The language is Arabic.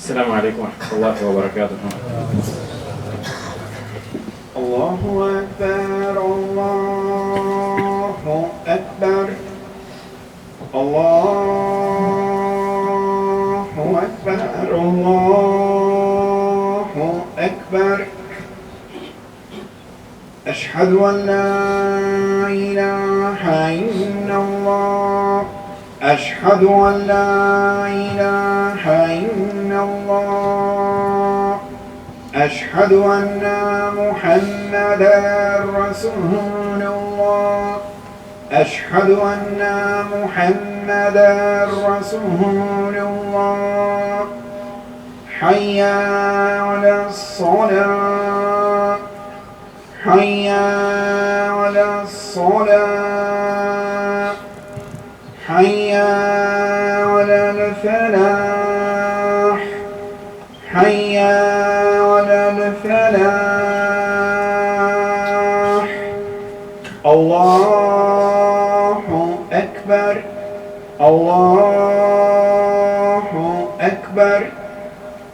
السلام عليكم ورحمة الله وبركاته. الله أكبر الله أكبر الله أكبر الله أكبر. أشهد أن لا إله إلا الله أشهد أن لا إله إلا الله أشهد أن محمدا رسول الله أشهد أن محمدا رسول الله. حي على الصلاة حي على الصلاة حي على الفلاح حي على الفلاح. الله أكبر الله أكبر.